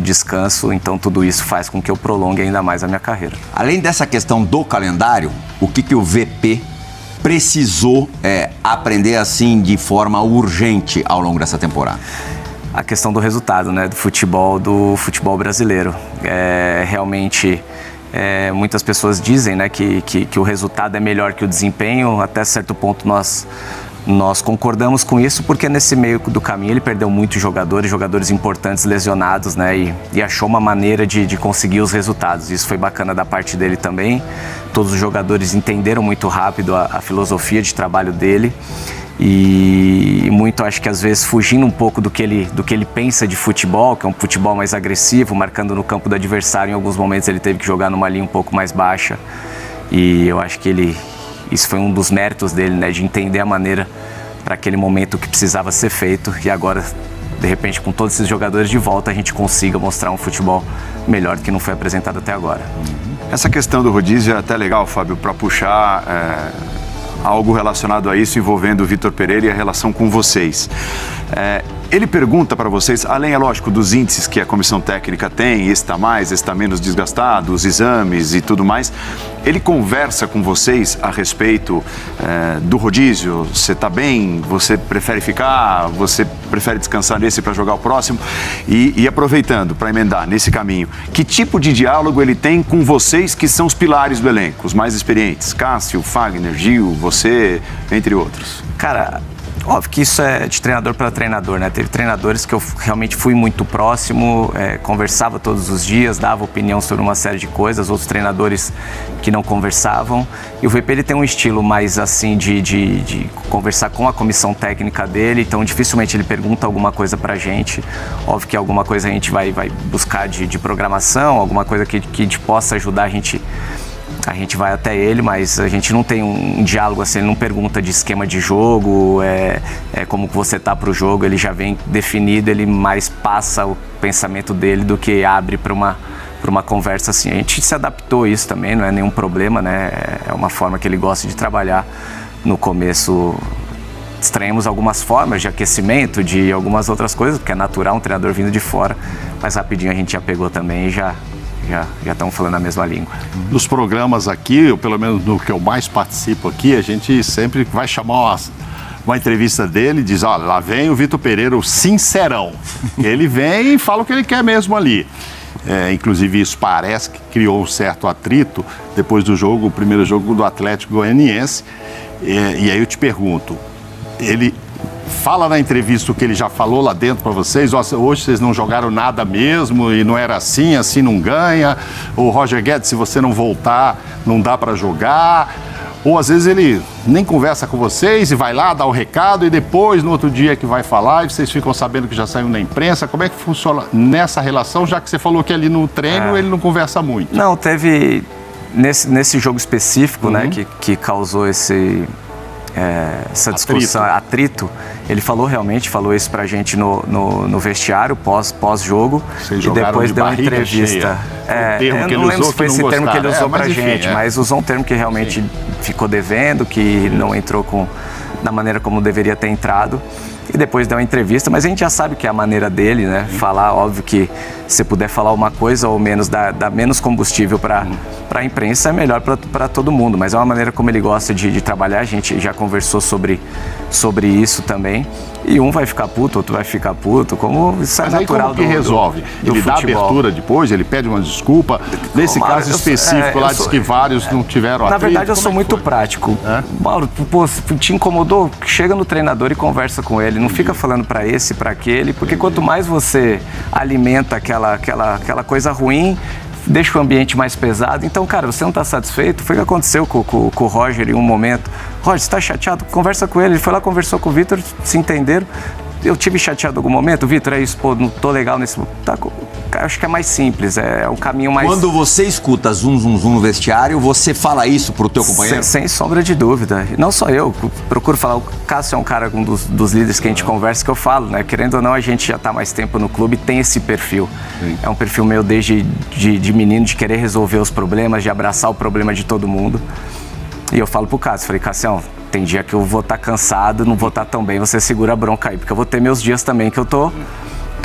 descanso, então tudo isso faz com que eu prolongue ainda mais a minha carreira. Além dessa questão do calendário, o que o VP precisou aprender assim de forma urgente ao longo dessa temporada? A questão do resultado, né, do futebol brasileiro. Realmente, muitas pessoas dizem, né, que o resultado é melhor que o desempenho. Até certo ponto nós concordamos com isso, porque nesse meio do caminho ele perdeu muitos jogadores importantes lesionados, né, e achou uma maneira de conseguir os resultados. Isso foi bacana da parte dele também. Todos os jogadores entenderam muito rápido a filosofia de trabalho dele. E muito, acho que às vezes fugindo um pouco do que ele pensa de futebol, que é um futebol mais agressivo, marcando no campo do adversário. Em alguns momentos ele teve que jogar numa linha um pouco mais baixa, e eu acho que isso foi um dos méritos dele, né, de entender a maneira para aquele momento que precisava ser feito, e agora, de repente, com todos esses jogadores de volta, a gente consiga mostrar um futebol melhor do que não foi apresentado até agora. Essa questão do rodízio é até legal, Fábio, para puxar algo relacionado a isso envolvendo o Vitor Pereira e a relação com vocês. Ele pergunta para vocês, além, é lógico, dos índices que a comissão técnica tem, esse está mais, esse está menos desgastado, os exames e tudo mais, ele conversa com vocês a respeito do rodízio? Você está bem? Você prefere ficar? Você prefere descansar nesse para jogar o próximo? E aproveitando para emendar nesse caminho, que tipo de diálogo ele tem com vocês que são os pilares do elenco, os mais experientes? Cássio, Fagner, Gil, você, entre outros. Cara, óbvio que isso é de treinador para treinador, né? Teve treinadores que eu realmente fui muito próximo, conversava todos os dias, dava opinião sobre uma série de coisas, outros treinadores que não conversavam. E o VP ele tem um estilo mais assim de conversar com a comissão técnica dele, então dificilmente ele pergunta alguma coisa pra gente. Óbvio que alguma coisa a gente vai buscar de programação, alguma coisa que a gente possa ajudar a gente vai até ele, mas a gente não tem um diálogo assim, ele não pergunta de esquema de jogo, como que você tá pro jogo, ele já vem definido, ele mais passa o pensamento dele do que abre para uma conversa assim. A gente se adaptou a isso também, não é nenhum problema, né? É uma forma que ele gosta de trabalhar. No começo estranhamos algumas formas de aquecimento, de algumas outras coisas, porque é natural um treinador vindo de fora, mas rapidinho a gente já pegou também e já estão falando a mesma língua. Nos programas aqui, ou pelo menos no que eu mais participo aqui, a gente sempre vai chamar uma entrevista dele e diz, olha, lá vem o Vitor Pereira, o sincerão. Ele vem e fala o que ele quer mesmo ali. Inclusive isso parece que criou um certo atrito depois do jogo, o primeiro jogo do Atlético Goianiense. E aí eu te pergunto, ele fala na entrevista o que ele já falou lá dentro para vocês, hoje vocês não jogaram nada mesmo e não era assim não ganha, ou Roger Guedes, se você não voltar, não dá para jogar, ou às vezes ele nem conversa com vocês e vai lá, dá o recado e depois, no outro dia que vai falar, e vocês ficam sabendo que já saiu na imprensa. Como é que funciona nessa relação, já que você falou que ali no treino ele não conversa muito? Não, teve nesse jogo específico, né, que causou essa discussão, atrito, ele falou isso pra gente no vestiário, pós-jogo, e depois deu uma entrevista. Eu não lembro se foi esse termo que ele usou pra gente, mas usou um termo que realmente ficou devendo, que não entrou da maneira como deveria ter entrado. E depois deu uma entrevista, mas a gente já sabe que é a maneira dele, né? Falar, óbvio que se puder falar uma coisa ou menos, dar menos combustível para a imprensa, é melhor para todo mundo. Mas é uma maneira como ele gosta de trabalhar, a gente já conversou sobre isso também. E um vai ficar puto, outro vai ficar puto, como isso é natural. Mas aí como que resolve? Ele dá abertura depois, ele pede uma desculpa? Nesse caso específico lá, diz que vários não tiveram atrito. Na verdade, eu sou muito prático. Mauro, te incomodou? Chega no treinador e conversa com ele. Não fica falando para esse, para aquele, porque quanto mais você alimenta aquela coisa ruim, deixa o ambiente mais pesado. Então, cara, você não está satisfeito? Foi o que aconteceu com o Roger em um momento. Roger, você está chateado? Conversa com ele. Ele foi lá, conversou com o Vitor, se entenderam. Eu tive chateado em algum momento? Vitor, é isso, pô, não tô legal nesse... acho que é mais simples, é o caminho mais... Quando você escuta zum no vestiário, você fala isso pro teu companheiro? Sem sombra de dúvida. Não só eu, procuro falar. O Cássio é um cara, um dos líderes que a gente conversa, que eu falo, né? Querendo ou não, a gente já está mais tempo no clube e tem esse perfil. Sim. É um perfil meu desde de menino, de querer resolver os problemas, de abraçar o problema de todo mundo. E eu falo pro Cássio, falei, Cássio, tem dia que eu vou estar cansado, não vou estar tão bem, você segura a bronca aí, porque eu vou ter meus dias também que eu tô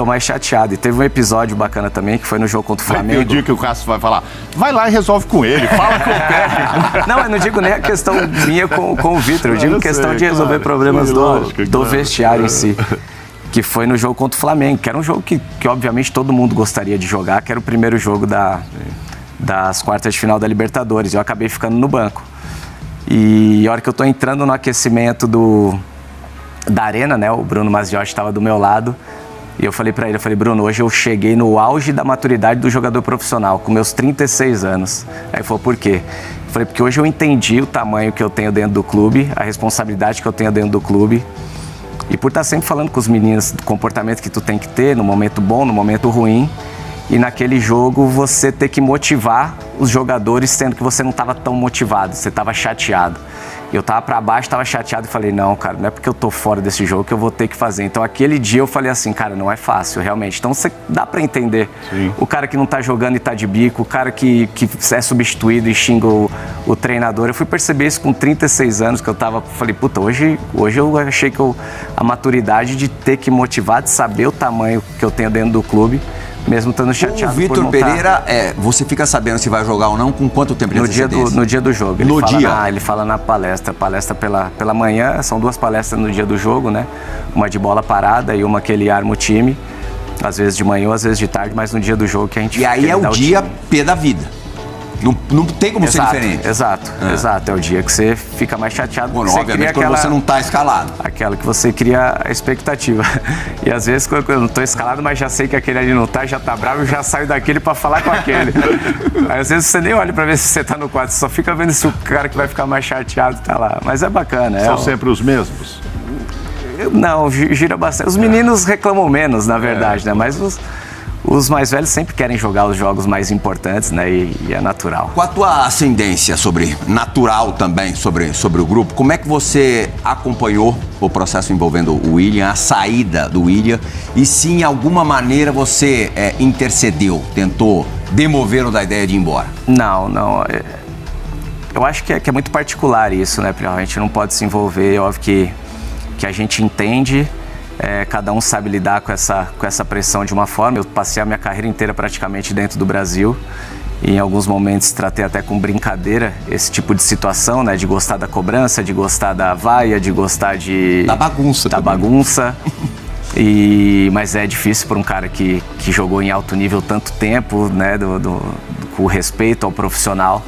ficou mais chateado. E teve um episódio bacana também, que foi no jogo contra o Flamengo. Tem o dia que o Cássio vai falar, vai lá e resolve com ele, fala com o técnico. Não, eu não digo nem a questão minha com o Vitor, eu digo questão de resolver problemas do vestiário em si. Que foi no jogo contra o Flamengo, que era um jogo que obviamente todo mundo gostaria de jogar, que era o primeiro jogo das quartas de final da Libertadores. Eu acabei ficando no banco. E a hora que eu tô entrando no aquecimento da arena, né, o Bruno Maziotti estava do meu lado, e eu falei para ele, Bruno, hoje eu cheguei no auge da maturidade do jogador profissional, com meus 36 anos. Aí ele falou, por quê? Eu falei, porque hoje eu entendi o tamanho que eu tenho dentro do clube, a responsabilidade que eu tenho dentro do clube, e por estar sempre falando com os meninos do comportamento que tu tem que ter, no momento bom, no momento ruim, e naquele jogo você ter que motivar os jogadores, sendo que você não estava tão motivado, você estava chateado. Eu estava para baixo, estava chateado e falei, não, cara, não é porque eu tô fora desse jogo que eu vou ter que fazer. Então aquele dia eu falei assim, cara, não é fácil, realmente. Então você dá para entender. Sim. O cara que não tá jogando e tá de bico, o cara que é substituído e xinga o treinador. Eu fui perceber isso com 36 anos, que eu falei, puta, hoje eu achei que a maturidade de ter que motivar, de saber o tamanho que eu tenho dentro do clube, mesmo estando chateado. O Vitor Pereira, você fica sabendo se vai jogar ou não com quanto tempo de antecedência? No dia do jogo. Ele fala na palestra pela manhã, são 2 palestras no dia do jogo, né? Uma de bola parada e uma que ele arma o time, às vezes de manhã ou às vezes de tarde, mas no dia do jogo que a gente... E aí é o dia P da vida. Não tem como ser diferente. Exato. É o dia que você fica mais chateado. Bom, obviamente quando você não está escalado. Aquela que você cria a expectativa. E às vezes quando eu não estou escalado, mas já sei que aquele ali não está, já está bravo, eu já saio daquele para falar com aquele. Aí às vezes você nem olha para ver se você está no quadro, você só fica vendo se o cara que vai ficar mais chateado está lá. Mas é bacana. São sempre os mesmos? Não, gira bastante. Os meninos reclamam menos, na verdade, né? Mas os mais velhos sempre querem jogar os jogos mais importantes, né? E é natural. Com a tua ascendência natural também sobre o grupo, como é que você acompanhou o processo envolvendo o William, a saída do William, e se em alguma maneira você intercedeu, tentou demovê-lo da ideia de ir embora? Não. Eu acho que é muito particular isso, né? A gente não pode se envolver, é óbvio que a gente entende. Cada um sabe lidar com essa pressão de uma forma. Eu passei a minha carreira inteira praticamente dentro do Brasil e em alguns momentos tratei até com brincadeira esse tipo de situação, né? De gostar da cobrança, de gostar da vaia, de gostar da bagunça. Mas é difícil para um cara que jogou em alto nível tanto tempo, né? Com respeito ao profissional.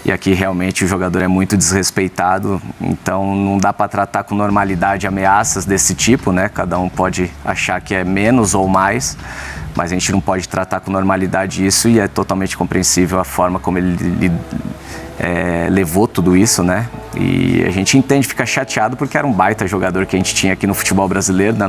E aqui realmente o jogador é muito desrespeitado, então não dá para tratar com normalidade ameaças desse tipo, né? Cada um pode achar que é menos ou mais, mas a gente não pode tratar com normalidade isso, e é totalmente compreensível a forma como ele levou tudo isso, né? E a gente entende, fica chateado porque era um baita jogador que a gente tinha aqui no futebol brasileiro, na nossa